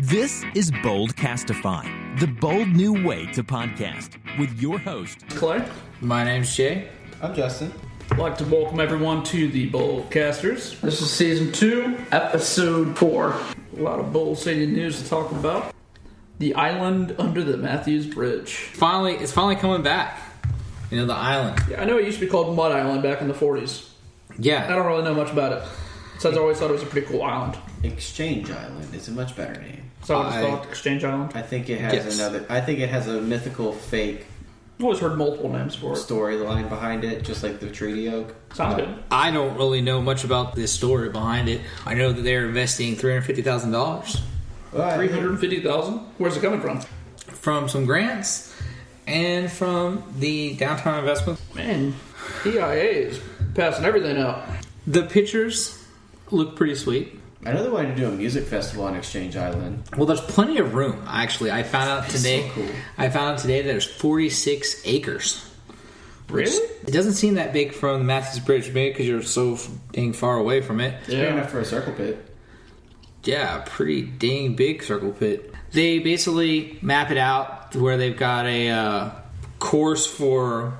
This is Boldcastify, the bold new way to podcast, with your host, Clay. My name's Jay. I'm Justin. I'd like to welcome everyone to the Boldcasters. This is Season 2, Episode 4. A lot of Bold City news to talk about. The island under the Matthews Bridge. It's finally coming back. You know, the island. Yeah, I know it used to be called Mud Island back in the 40s. Yeah. I don't really know much about it. Since I always thought it was a pretty cool island. Exchange Island is a much better name. So what it's called? Exchange Island? I think it has I think it has a mythical fake I've always heard multiple names for it. storyline behind it, just like the Treaty Oak. Sounds good. I don't really know much about the story behind it. I know that they're investing $350,000 $350,000? Where's it coming from? from some grants and from the downtown investment. Man, DIA is passing everything up. The pictures look pretty sweet. I know they wanted to do a music festival on Exchange Island. Well, there's plenty of room, actually. I found out today. So cool. I found out today that there's 46 acres. Really? It doesn't seem that big from the Matthews Bridge, maybe because you're so dang far away from it. It's big enough for a circle pit. Yeah, pretty dang big circle pit. They basically map it out where they've got a course for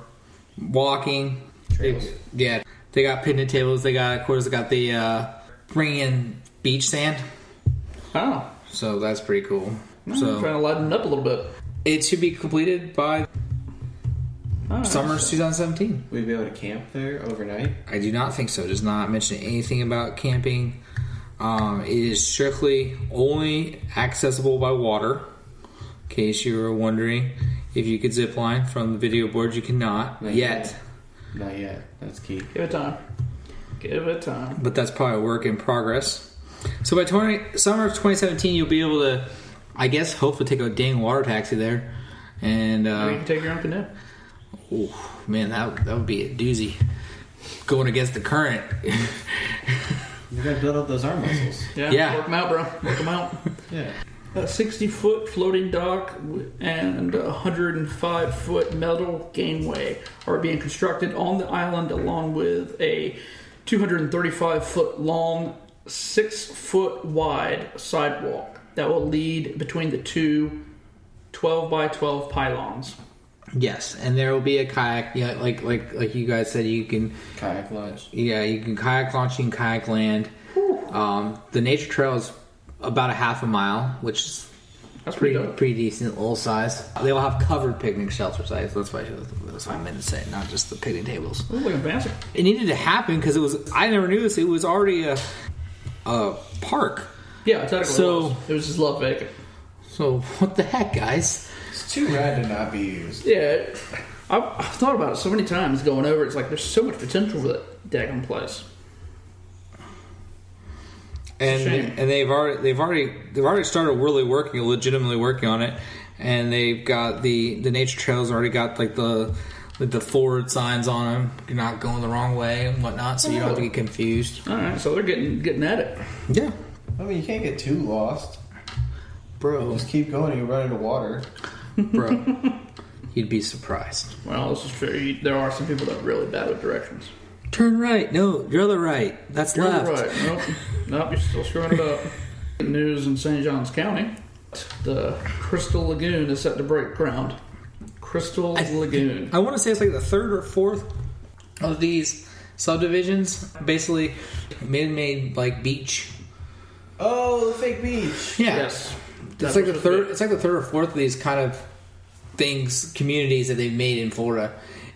walking. Trails. They got picnic tables. They got, of course, they got the bringing in beach sand. Oh. So that's pretty cool. I'm trying to lighten it up a little bit. It should be completed by summer 2017. We'd be able to camp there overnight. I do not think so. It does not mention anything about camping. It is strictly only accessible by water. In case you were wondering if you could zip line from the video board, you cannot yet. Not yet. That's key. Give it time. Give it time. But that's probably a work in progress. So by summer of 2017, you'll be able to, I guess, hopefully take a dang water taxi there. And Or you can take your own canoe. oh man, that would be a doozy. Going against the current. You gotta build up those arm muscles. Yeah. Work them out, bro. Work them out. Yeah. A 60-foot floating dock and a 105-foot metal gangway are being constructed on the island, along with a 235-foot long, 6-foot wide sidewalk that will lead between the two 12-by-12 pylons. Yes, and there will be a kayak. Yeah, like you guys said, you can Kayak launch. Yeah, you can kayak launch, you can kayak land. The nature trail is about a half a mile, which is That's pretty decent little size. They will have covered picnic shelter sites. That's what I meant to say, not just the picnic tables. Ooh, look fancy. It needed to happen because it was. I never knew this. It was already a park. Yeah, technically So- it was just left vacant. So what the heck, guys? It's too rad to not be used. Yeah, I've thought about it so many times going over. It's like there's so much potential for that daggone place. And they've already started really legitimately working on it, and they've got the nature trails already got like the forward signs on them. You're not going the wrong way and whatnot, so you don't have to get confused. All right, so they're getting at it. Yeah, I mean, you can't get too lost. bro, Just keep going and you run into water. bro, you'd be surprised. Well, this is true. There are some people that are really bad with directions. Turn right. No, you're the right. That's You're left. right. Nope, you're still screwing it up. News in St. Johns County. The Crystal Lagoon is set to break ground. Crystal Lagoon. I want to say it's like the third or fourth of these subdivisions. Basically, man-made like beach. Oh, the fake beach. Yeah. Yes. It's like the third. It's like the third or fourth of these kind of communities that they've made in Florida,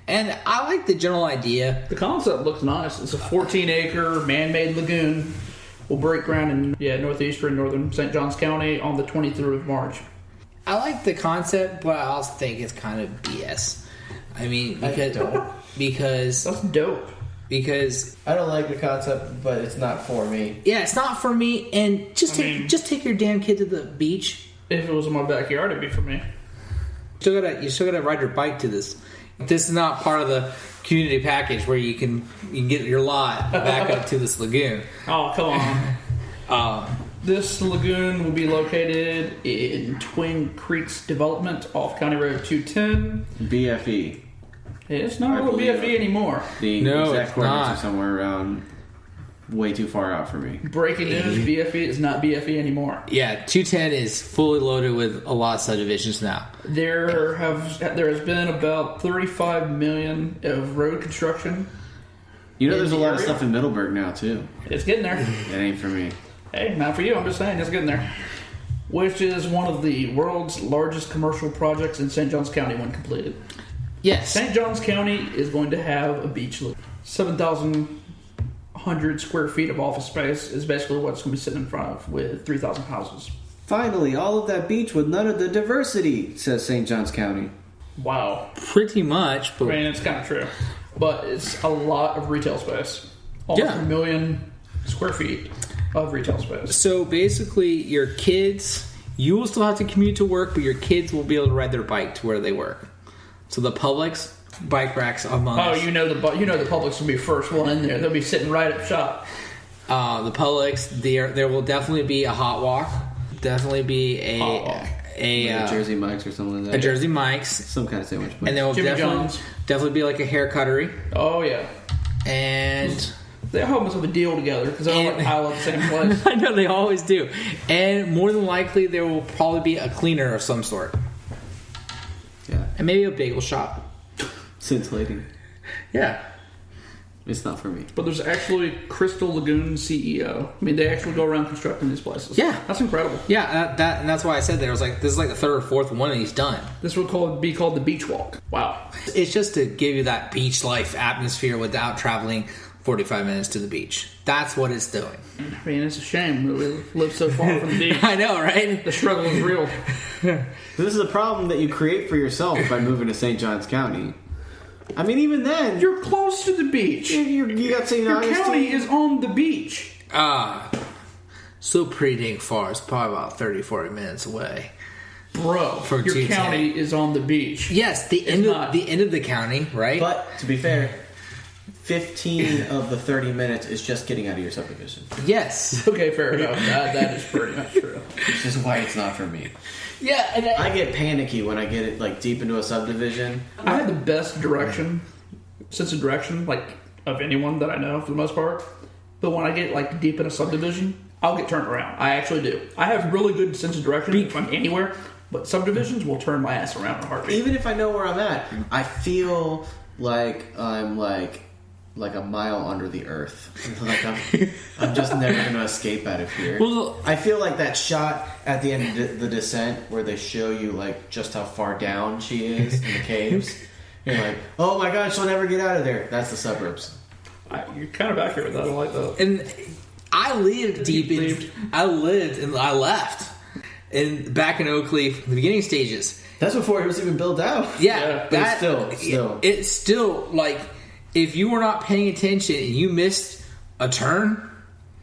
and I like the general idea. The concept looks nice. It's a 14-acre man-made lagoon. Will break ground in northeastern northern St. Johns County on the 23rd of March. I like the concept, but I also think it's kind of BS. I mean, because That's dope. I don't like the concept, but it's not for me. Yeah, it's not for me. And just take your damn kid to the beach. If it was in my backyard, it'd be for me. You still gotta ride your bike to this. This is not part of the community package where you can get your lot back up to this lagoon. Oh, come on. This lagoon will be located in Twin Creeks Development off County Road 210. BFE. It's not really BFE anymore. The No, exact it's coordinates not. are somewhere around way too far out for me. Breaking news: BFE is not BFE anymore. Yeah, 210 is fully loaded with a lot of subdivisions now. There has been about 35 million of road construction. You know, there's a lot of stuff in Middleburg now too. It's getting there. It ain't for me. Hey, not for you. I'm just saying, it's getting there. Which is one of the world's largest commercial projects in St. Johns County when completed. Yes. St. Johns County is going to have a beach. 7,100 square feet of office space is basically what it's going to be sitting in front of, with 3,000 houses. Finally, all of that beach with none of the diversity, says St. Johns County. Wow. Pretty much. But I mean, it's kind of true. But it's a lot of retail space. Almost 1 million square feet of retail space. So basically, your kids, you will still have to commute to work, but your kids will be able to ride their bike to where they work. So the Publix bike racks among us. Oh, you know the Publix will be first one in there. They'll be sitting right at the shop. The Publix, there will definitely be a hot walk. Definitely be a Jersey Mike's or something like that. A Jersey Mike's. Some kind of sandwich place. And there will definitely be like a hair cuttery. Oh, yeah. And they almost have a deal together because they all pile at the same place. I know, they always do. And more than likely, there will probably be a cleaner of some sort. Yeah. And maybe a bagel shop. Scintillating. Yeah. It's not for me. But there's actually Crystal Lagoon CEO. I mean, they actually go around constructing these places. Yeah. That's incredible. Yeah, and that's why I said that. I was like, this is like the third or fourth one and he's done. This would be called the Beach Walk. Wow. It's just to give you that beach life atmosphere without traveling 45 minutes to the beach. That's what it's doing. I mean, it's a shame that we live so far from the beach. I know, right? The struggle is real. This is a problem that you create for yourself by moving to St. Johns County. I mean, even then, You're close to the beach. you got St. Your Augustine. county is on the beach. So pretty dang far. It's probably about 30, 40 minutes away. Bro, For your 210. county is on the beach. Yes, the end of the county, right? But, to be fair, 15 of the 30 minutes is just getting out of your subdivision. Yes. Okay, fair enough. That is pretty much true. Which is why it's not for me. Yeah, and I get panicky when I get it like deep into a subdivision. I had the best sense of direction, like, of anyone that I know for the most part. But when I get like deep in a subdivision, I'll get turned around. I actually do. I have really good sense of direction if I'm anywhere, but subdivisions will turn my ass around in a heartbeat. Even if I know where I'm at, I feel like I'm like a mile under the earth. Like I'm just never going to escape out of here. Well, I feel like that shot at the end of the descent where they show you like just how far down she is in the caves. You're like, oh my god, she'll never get out of there. That's the suburbs. You're kind of accurate with that. I like that. And I lived deep in. I lived and I left. And back in Oakley, the beginning stages. That's before it was even built out. Yeah, but still. It's still like, if you were not paying attention and you missed a turn,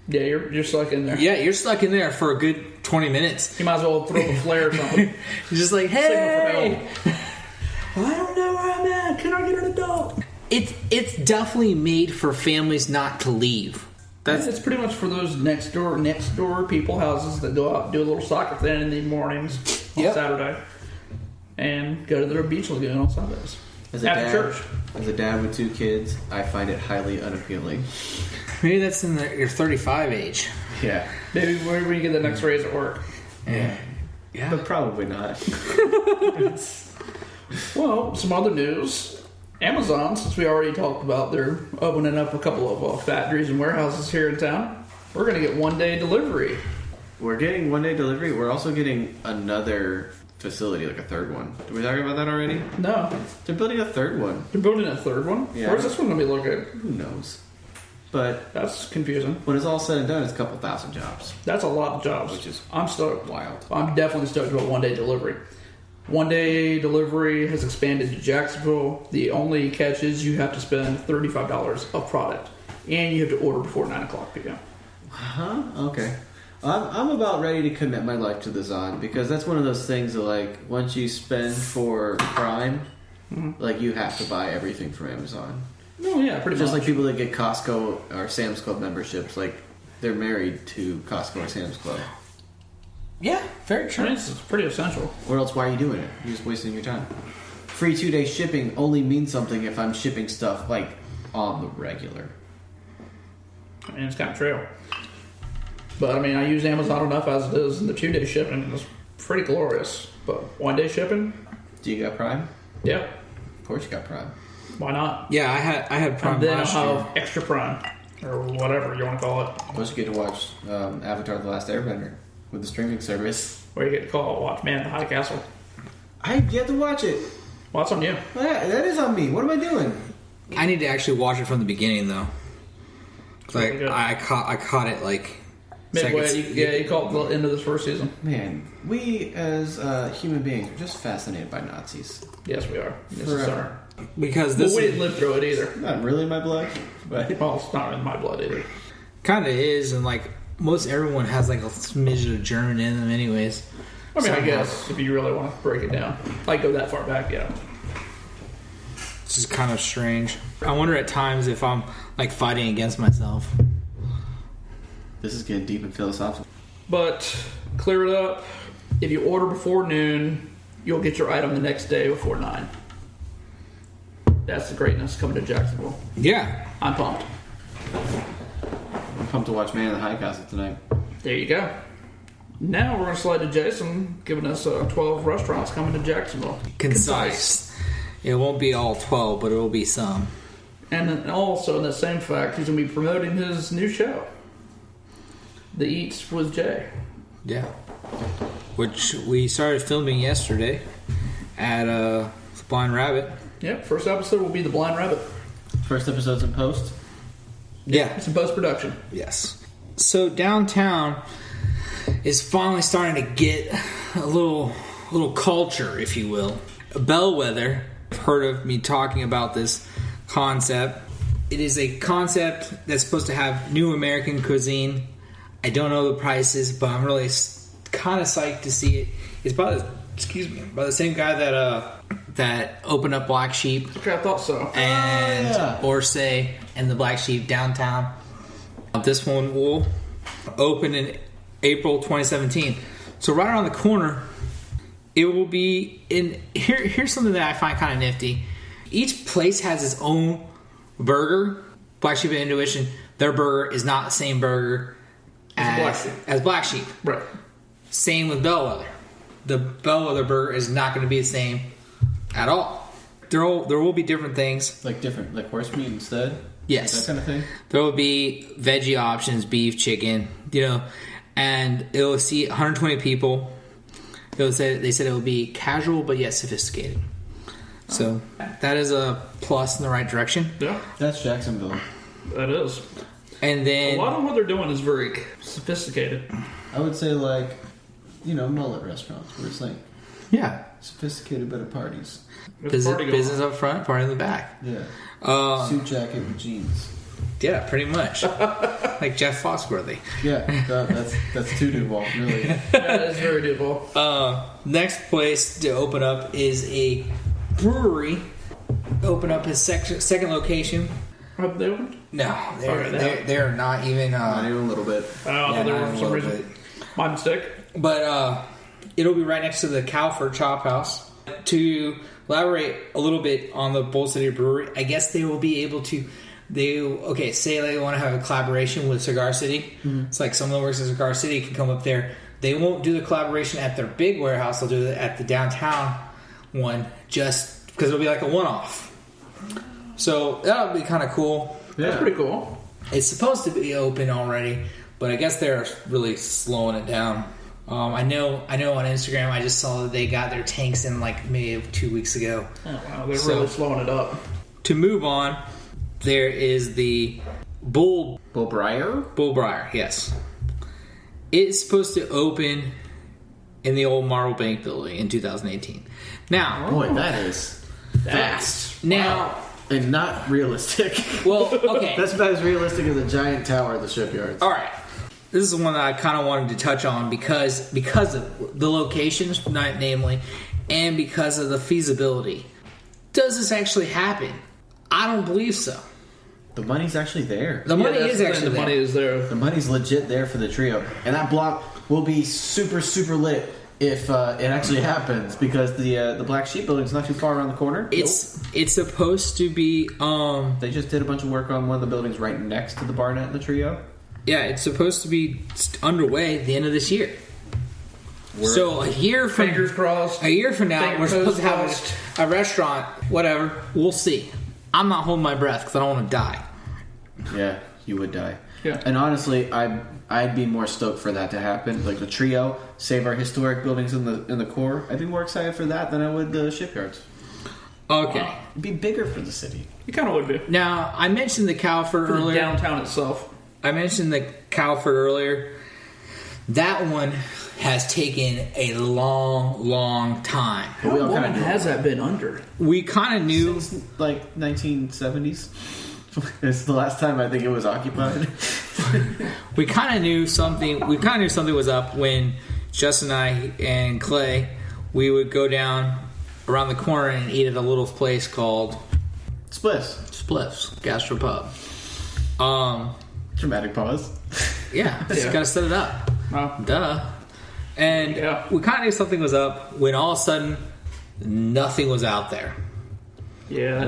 Yeah, you're stuck in there. yeah, you're stuck in there for a good 20 minutes. You might as well throw up a flare or something. You're just like, hey, I don't know where I'm at. Can I get an adult? it's definitely made for families not to leave. It's pretty much for those next door people houses that go out and do a little soccer thing in the mornings on Saturday and go to their beach lagoon on Sundays. After church. As a dad with 2 kids, I find it highly unappealing. Maybe that's in your 35 age. Yeah. Maybe when you get the next raise at work. Yeah. But probably not. Well, some other news. Amazon, since we already talked about, they're opening up a couple of factories and warehouses here in town. We're going to get one-day delivery. We're getting one-day delivery. We're also getting another facility, like a third one. Did we talk about that already? No. They're building a third one. They're building a third one? Yeah. Where's this one going to be located? Who knows? But That's confusing. when it's all said and done, it's a couple thousand jobs. That's a lot of jobs. Which is I'm stoked. wild. I'm definitely stoked about one-day delivery. One-day delivery has expanded to Jacksonville. The only catch is you have to spend $35 of product, and you have to order before 9 o'clock p.m. Huh? Okay. I'm about ready to commit my life to the Zon because that's one of those things that, like, once you spend for Prime, like, you have to buy everything from Amazon. Oh, yeah, pretty Just much. like people that get Costco or Sam's Club memberships, like, they're married to Costco or Sam's Club. Yeah, very I mean, it's pretty essential. Or else, why are you doing it? You're just wasting your time. Free 2-day shipping only means something if I'm shipping stuff, like, on the regular. and it's kind of trail. But I mean, I use Amazon enough as it is, and the 2-day shipping is pretty glorious. But 1-day shipping, Do you got Prime? yeah, Of course you got Prime. why not? Yeah, I had Prime And then last I'll year. have extra Prime or whatever you want to call it, Plus you get to watch Avatar: The Last Airbender with the streaming service. where you get to call watch Man in the High Castle. I have yet to watch it. Well, that's on you. Well, that is on me. What am I doing? I need to actually watch it from the beginning though. Like Really good. I caught it like Midway, seconds. you call it the end of this first season. Man, we as human beings are just fascinated by Nazis. Yes, we are. Yes, we Forever. are. Because Well, this we didn't live through it either. Not really in my blood, but Well, it's not in my blood either. kind of is, and like most everyone has like a smidge of German in them, anyways. I mean, I Somehow. guess if you really want to break it down, like go that far back, yeah. This is kind of strange. I wonder at times if I'm like fighting against myself. this is getting deep and philosophical. But clear it up. If you order before noon, you'll get your item the next day before 9. That's the greatness coming to Jacksonville. Yeah. I'm pumped. I'm pumped to watch Man in the High Castle tonight. There you go. Now we're going to slide to Jason, giving us 12 restaurants coming to Jacksonville. Concise. It won't be all 12, but it will be some. And then also, in that same fact, he's going to be promoting his new show, The Eats with Jay. Yeah. Which we started filming yesterday at Blind Rabbit. Yep, first episode will be The Blind Rabbit. First episode's in post. Yeah. It's in post-production. Yes. So downtown is finally starting to get a little culture, if you will. Bellwether. I've heard of me talking about this concept. It is a concept that's supposed to have new American cuisine. I don't know the prices, but I'm really kind of psyched to see it. It's by the same guy that opened up Black Sheep Okay, I thought so. and yeah. Orsay and the Black Sheep downtown. This one will open in April 2017. So right around the corner, it will be in here. Here's something that I find kind of nifty. Each place has its own burger. Black Sheep and Intuition, their burger is not the same burger as Black Sheep. Right. Same with Bellwether. The Bellwether burger is not going to be the same at all. There will be different things. Like horse meat instead? Yes. That kind of thing? There will be veggie options, beef, chicken, and it will see 120 people. They said it will be casual but yet sophisticated. So that is a plus in the right direction. Yeah, That's Jacksonville. that is. And A then lot of what they're doing is very sophisticated. I would say mullet restaurants where it's like yeah, sophisticated but at parties. There's a party going business on. up front, party in the back. Yeah. Suit jacket with jeans. Yeah, pretty much. Like Jeff Foxworthy. Yeah, that's too Duval, really. That is very doable. Next place to open up is a brewery. Open up his second location. Have they opened? No, Okay, they're not even. Not even a little bit. I don't know. Yeah, They not were even for a some little reason. bit. My mistake. But it'll be right next to the Calford Chop House. To elaborate a little bit on the Bold City Brewery, I guess they will be able to. Say they want to have a collaboration with Cigar City. Mm-hmm. It's like someone that works at Cigar City can come up there. They won't do the collaboration at their big warehouse. They'll do it at the downtown one, just because it'll be like a one-off. So that'll be kind of cool. Yeah. That's pretty cool. It's supposed to be open already, but I guess they're really slowing it down. I know on Instagram I just saw that they got their tanks in like maybe 2 weeks ago. Oh, wow. They're So- really slowing it up. To move on, there is the Bullbriar? Bullbriar, yes. It's supposed to open in the old Marble Bank building in 2018. Now, Boy, that is fast. now, And not realistic. well, okay. That's about as realistic as a giant tower at the shipyards. All right. This is the one that I kind of wanted to touch on because of the locations, namely, and because of the feasibility. Does this actually happen? I don't believe so. The money's actually there. The money that's is the thing, actually the money there. is there. The money's legit there for the trio. And that block will be super, super lit if it actually happens, because the Black Sheep building's not too far around the corner. It's supposed to be. They just did a bunch of work on one of the buildings right next to the Barnett and the Trio. Yeah, it's supposed to be underway at the end of this year. So a year from Fingers crossed. A year from now, we're supposed to have a restaurant. Whatever, we'll see. I'm not holding my breath because I don't want to die. Yeah, you would die. Yeah. And honestly, I'd be more stoked for that to happen. Like the Trio, save our historic buildings in the core. I'd be more excited for that than I would the shipyards. Okay. It'd be bigger for the city. It kind of would be. Now, I mentioned the Calford For the earlier. downtown itself. I mentioned the Calford earlier. That one has taken a long time. How we all long kinda knew has that been under? We kind of knew. Since like 1970s. It's the last time I think it was occupied. We kind of knew something. We kind of knew something was up when Justin and I and Clay, we would go down around the corner and eat at a little place called Spliffs. Gastropub. Dramatic pause. Yeah, just gotta set it up. Oh. Duh. And Yeah. we kind of knew something was up when all of a sudden nothing was out there. Yeah.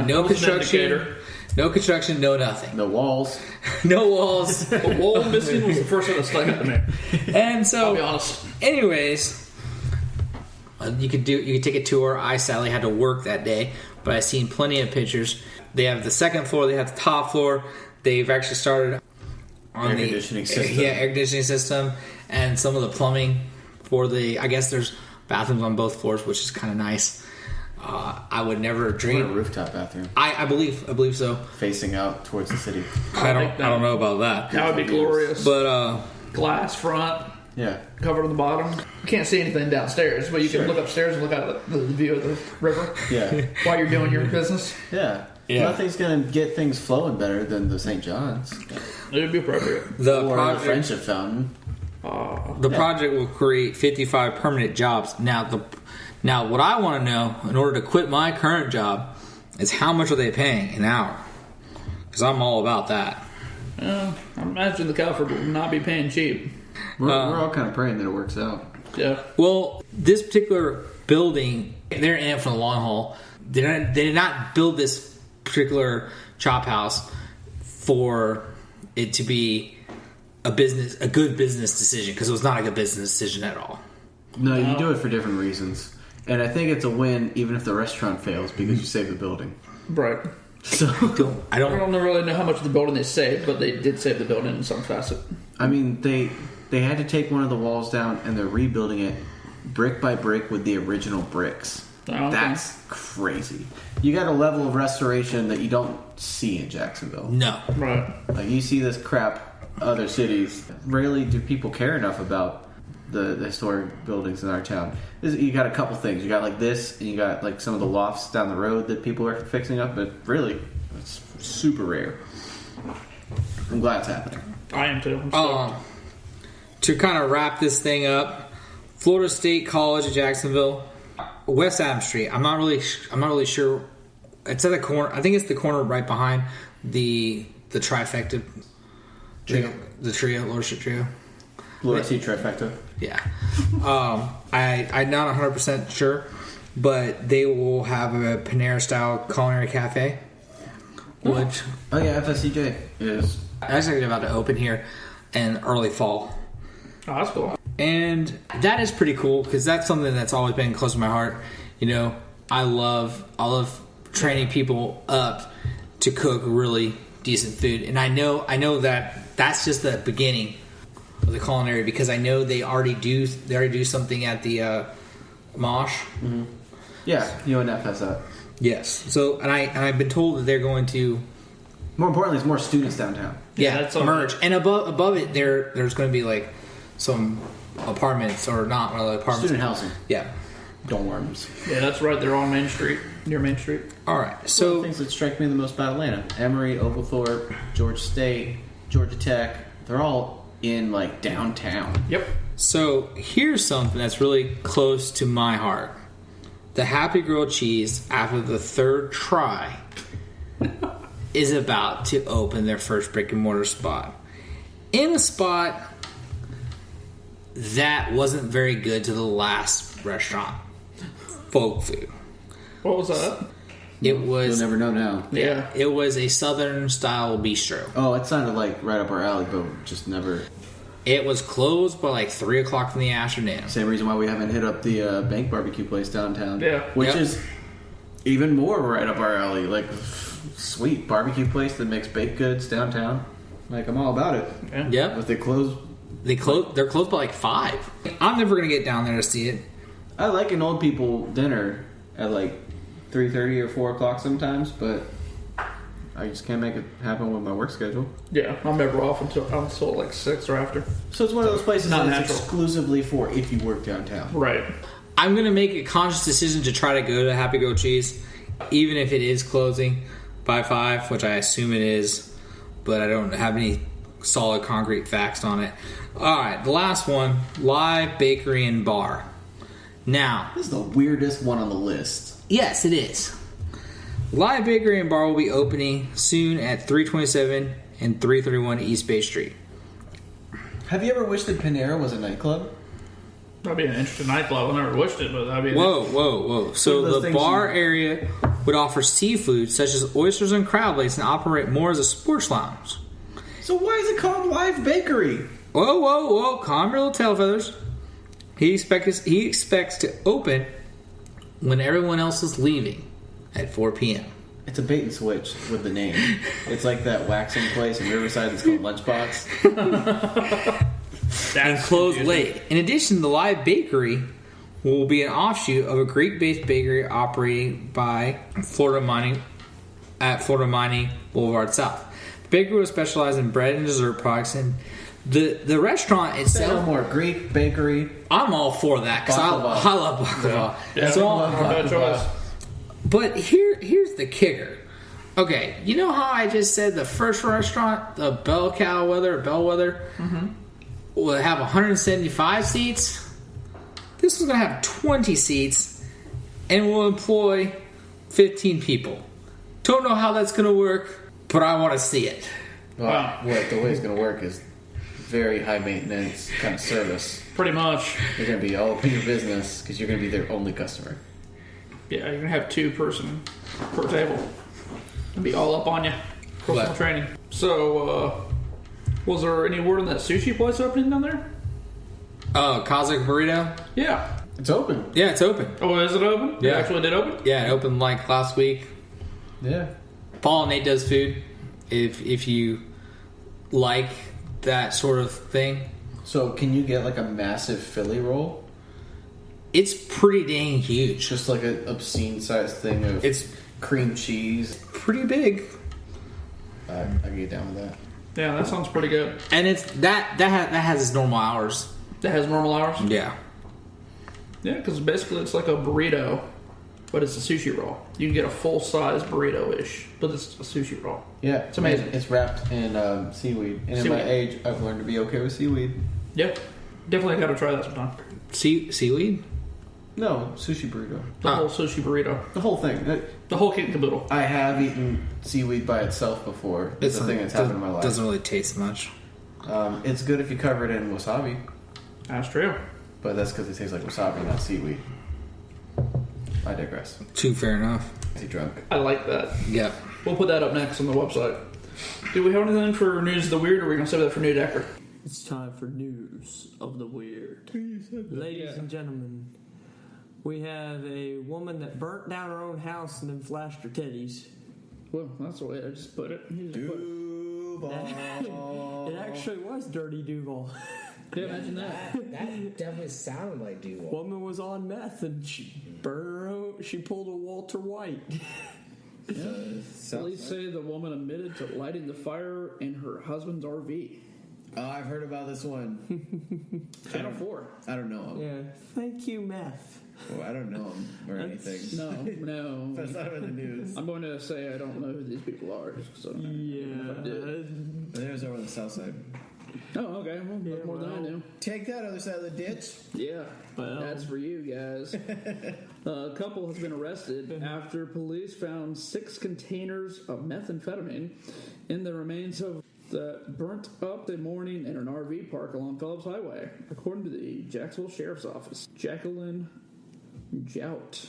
No construction. No construction, no nothing. The walls. No walls. The wall missing was the first thing that stuck out to me. And I'll so, be honest. anyways, you could take a tour. I sadly had to work that day, but I've seen plenty of pictures. They have the second floor. They have the top floor. They've actually started on Air conditioning system. Yeah, air conditioning system, and some of the plumbing for the. I guess there's bathrooms on both floors, which is kind of nice. I would never Or a dream. rooftop bathroom. I believe so. Facing out towards the city. I don't know about that. That would be glorious. But Glass front, Yeah. cover on the bottom. You can't see anything downstairs, but you can look upstairs and look out at the view of the river Yeah. while you're doing your business. Yeah. Yeah. Nothing's going to get things flowing better than the St. John's. It would be appropriate. the Or the project, Friendship Fountain. the project will create 55 permanent jobs. Now, what I want to know in order to quit my current job is how much are they paying an hour? Because I'm all about that. I imagine the Calford will not be paying cheap. We're all kind of praying that it works out. Yeah. Well, this particular building, they're in it for the long haul. They did not build this particular chop house for it to be a good business decision, because it was not a good business decision at all. No, you do it for different reasons. And I think it's a win even if the restaurant fails because you save the building. Right. So I I don't. don't really know how much of the building they saved, but they did save the building in some facet. I mean, they had to take one of the walls down and they're rebuilding it brick by brick with the original bricks. Oh, okay. That's crazy. You got a level of restoration that you don't see in Jacksonville. No. Right. Like you see this crap other cities. Rarely do people care enough about the historic buildings in our town. You got a couple things. You got like this, and you got like some of the lofts down the road that people are fixing up. But really, it's super rare. I'm glad it's happening. I am too. I'm stoked. To kind of wrap this thing up, Florida State College of Jacksonville, West Adams Street. I'm not really sure. It's at the corner. I think it's the corner right behind the trifecta. Trio. The trio, Lordship Trio. Loyalty trifecta. Yeah. I'm not 100% sure, but they will have a Panera style culinary cafe, which Oh yeah, FSCJ is. actually about to open here in early fall. Oh, that's cool. And that is pretty cool because that's something that's always been close to my heart. You know, I love training people up to cook really decent food, and I know that that's just the beginning of the culinary, because I know they already do something at the Mosh. Mm-hmm. Yeah, UNF has that. Yes. So and I've been told that they're going to More importantly, it's more students downtown. That's all merge, and above it there's going to be like some apartments, or not really apartments. Student housing. Yeah. Dorms. Yeah, that's right. They're on Main Street, near Main Street. All right. One of the So things that strike me the most about Atlanta: Emory, Oglethorpe, Georgia State, Georgia Tech. They're all in like downtown. Yep. So here's something that's really close to my heart. The Happy Grilled Cheese, after the third try, is about to open their first brick and mortar spot. In a spot that wasn't very good to the last restaurant. Folk food. What was that? It was. You'll never know now. Yeah. It was a southern style bistro. Oh, it sounded like right up our alley, but just never. It was closed by like 3 o'clock in the afternoon. Same reason why we haven't hit up the Bank Barbecue place downtown. Yeah. Which Yep. is even more right up our alley. Like, sweet barbecue place that makes baked goods downtown. Like, I'm all about it. Yeah. Yep. But they close. They're closed by like 5. I'm never gonna get down there to see it. I like an old people dinner at like 3:30 or 4 o'clock sometimes, but I just can't make it happen with my work schedule. Yeah, I'm never off until like 6 or after. So it's one of those places Not that's natural. exclusively for if you work downtown. Right. I'm gonna make a conscious decision to try to go to Happy Goat Cheese, even if it is closing by 5, which I assume it is, but I don't have any solid concrete facts on it. Alright, the last one, Live Bakery and Bar. Now, This is the weirdest one on the list. yes, it is. Live Bakery and Bar will be opening soon at 327 and 331 East Bay Street. Have you ever wished that Panera was a nightclub? That'd be an interesting nightclub. I never wished it, but that'd be. Whoa. So Those the things bar area would offer seafood such as oysters and crab legs and operate more as a sports lounge. So why is it called Live Bakery? Whoa. Calm your little tail feathers. He expects to open when everyone else is leaving at 4 p.m. It's a bait and switch with the name. It's like that waxing place in Riverside that's called Lunchbox. And closed late. In addition, the Live Bakery will be an offshoot of a Greek-based bakery operating by Florida Mining Boulevard South. The bakery will specialize in bread and dessert products, and the restaurant Say no itself. more. Greek bakery. I'm all for that because I Baklava. love baklava. Yeah, So, not a bad choice. but here's the kicker. Okay, you know how I just said the first restaurant, the Bellwether, will have 175 seats? This one's going to have 20 seats and will employ 15 people. Don't know how that's going to work, but I want to see it. Well, Wow. what the way it's going to work is very high maintenance kind of service. Pretty much. They're going to be all up in your business because you're going to be their only customer. Yeah, you're gonna have 2 person per table. It'll be all up on you. Personal What? training. So, was there any word on that sushi place opening down there? Oh, Kazakh Burrito? Yeah. It's open. Yeah, it's open. Oh, is it open? Yeah. It actually did open? Yeah, it opened like last week. Yeah. Paul and Nate does food. If you like that sort of thing, So can you get like a massive Philly roll? it's pretty dang huge. Just like an obscene sized thing of It's cream cheese. pretty big, I can get down with that. Yeah, that sounds pretty good. and it's that has its normal hours. That has normal hours? Yeah, Yeah, because basically it's like a burrito, but it's a sushi roll. You can get a full-size burrito-ish, but it's a sushi roll. Yeah, It's amazing. It's wrapped in seaweed. And in my Seaweed. age, I've learned to be okay with seaweed. Yep. Definitely got to try that sometime. seaweed. No, sushi burrito. The whole sushi burrito. The whole thing. The whole kit and caboodle. I have eaten seaweed by itself before. It's a thing that's happened in my life. Doesn't really taste much. It's good if you cover it in wasabi, That's true. but that's because it tastes like wasabi, not seaweed. I digress. Too fair enough. Is he drunk? I like that. Yep. We'll put that up next on the website. Do we have anything for News of the Weird, or are we going to save that for New Decker? It's time for news of the weird. Ladies and gentlemen, we have a woman that burnt down her own house and then flashed her titties. Well, that's the way I just put it. It actually was Dirty Duval. Yeah, imagine that. That definitely sounded like Duval. Woman was on meth and she burned her own. She pulled a Walter White. Police say the woman admitted to lighting the fire in her husband's RV. Oh, I've heard about this one. Channel 4. I don't know him. Yeah. Thank you, meth. Well, I don't know him or anything. No. That's not in the news. I'm going to say I don't know who these people are. So Yeah. There's over on the south side. Oh, okay. Well, that's more than I knew. Take that other side of the ditch. Yeah, Well. that's for you guys. A couple has been arrested after police found 6 containers of methamphetamine in the remains of that burnt up the morning in an RV park along Phillips Highway, according to the Jacksonville Sheriff's Office. Jacqueline Jout,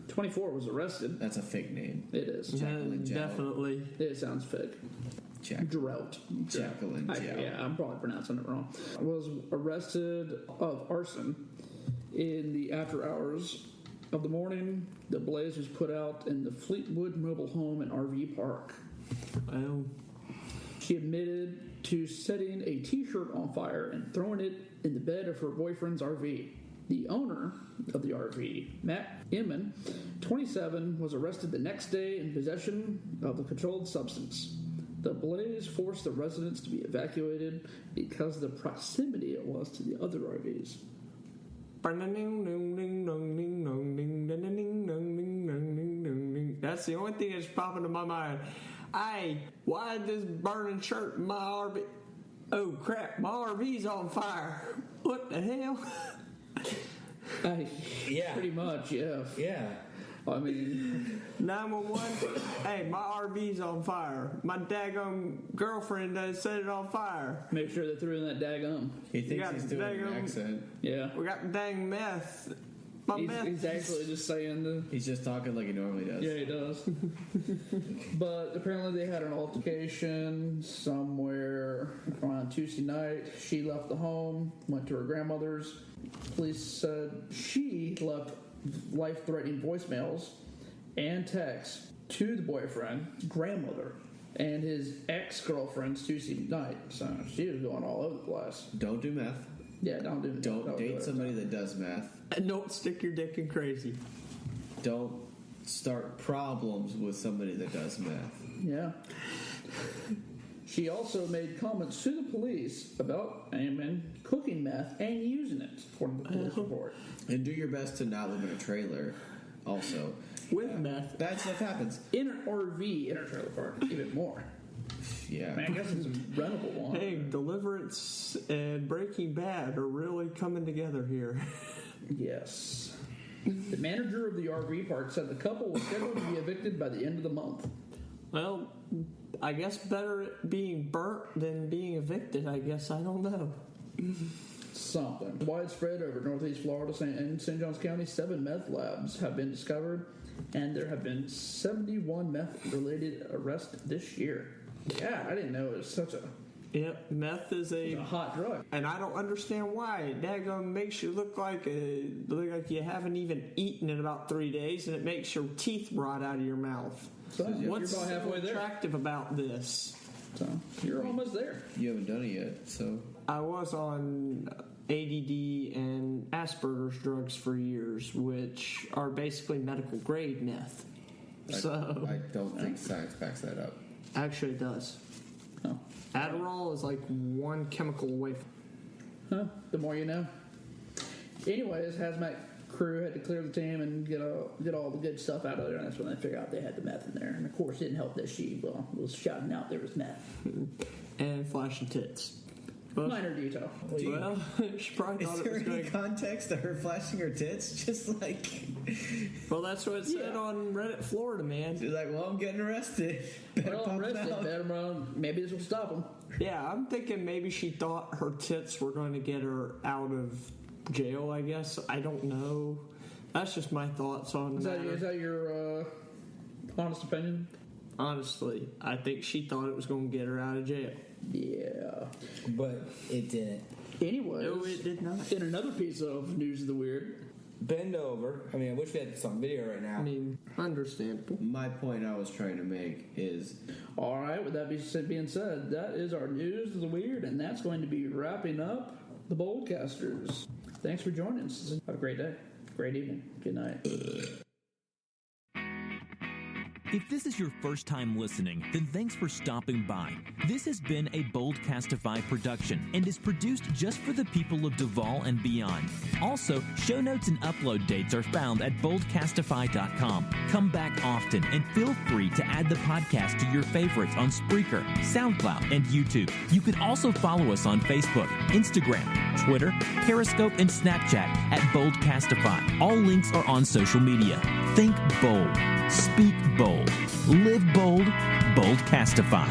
24, was arrested. That's a fake name. It is. Jacqueline Jout. Definitely. It sounds fake. Drought. Jacqueline Jout. Yeah, I'm probably pronouncing it wrong. Was arrested of arson in the after hours of the morning. The blaze was put out in the Fleetwood mobile home and RV park. Well, She admitted to setting a T-shirt on fire and throwing it in the bed of her boyfriend's RV. The owner of the RV, Matt Inman, 27, was arrested the next day in possession of a controlled substance. The blaze forced the residents to be evacuated because of the proximity it was to the other RVs. That's the only thing that's popping to my mind. Hey, why is this burning shirt in my RV? Oh crap, my RV's on fire. What the hell? Yeah. Pretty much, yeah. Yeah. I mean, 911. Hey, my RV's on fire. My daggone girlfriend set it on fire. make sure they threw in that daggum. He thinks got he's doing an daggum- accent. Yeah. We got dang meth. My meth. He's actually just saying the... He's just talking like he normally does. Yeah, he does. But apparently they had an altercation somewhere around Tuesday night. She left the home, went to her grandmother's. Police said she left life-threatening voicemails and texts to the boyfriend, grandmother, and his ex-girlfriend's Tuesday night. So she was going all over the place. Don't do meth. Yeah, don't Date it. somebody that does meth. And don't stick your dick in crazy. Don't start problems with somebody that does meth. Yeah. She also made comments to the police about Amon cooking meth and using it, according to the police report. And do your best to not live in a trailer. Also, With meth. bad stuff happens. In an RV in a trailer park, even more. Yeah. I mean, I guess it's a rentable one. Hey, Deliverance and Breaking Bad are really coming together here. Yes. The manager of the RV park said the couple was scheduled to be evicted by the end of the month. Well, I guess better it being burnt than being evicted, I guess. I don't know. Something. Widespread over northeast Florida and St. Johns County, 7 meth labs have been discovered, and there have been 71 meth-related arrests this year. Yeah, I didn't know it was such a Yep, meth is a hot drug. and I don't understand why. It daggone makes you look like you haven't even eaten in about 3 days, and it makes your teeth rot out of your mouth. So What's you're about halfway so there. attractive about this? So you're almost there. You haven't done it yet, so I was on ADD and Asperger's drugs for years, which are basically medical grade meth. So I don't think science backs that up. actually, it does. Oh. Adderall is like one chemical away from. Huh? The more you know. Anyways, hazmat crew had to clear the team and get all the good stuff out of there, and that's when they figured out they had the meth in there. And of course, it didn't help that she was shouting out there was meth. And flashing tits. But, Minor detail. well, she probably thought Is it there was any going. context to her flashing her tits? Just like Well, that's what it said on Reddit, Florida, man. she's like, well, I'm getting arrested. Better Well, pop arrested. them out. Better, maybe this will stop them. Yeah, I'm thinking maybe she thought her tits were going to get her out of jail. I guess I don't know. That's just my thoughts on Is the that, matter. is that your honest opinion? Honestly, I think she thought it was going to get her out of jail. Yeah. But it didn't. Anyways, No, it did not. in another piece of news of the weird, Bend over. I mean, I wish we had this on video right now. I mean, understandable. My point I was trying to make is all right, with that being said, that is our news of the weird, and that's going to be wrapping up the Boldcasters. Thanks for joining us. Have a great day, great evening, good night. If this is your first time listening, then thanks for stopping by. This has been a Boldcastify production and is produced just for the people of Duval and beyond. Also, show notes and upload dates are found at boldcastify.com. Come back often and feel free to add the podcast to your favorites on Spreaker, SoundCloud, and YouTube. You can also follow us on Facebook, Instagram, Twitter, Periscope, and Snapchat at Boldcastify. All links are on social media. Think bold. Speak bold. Live bold. Boldcastify.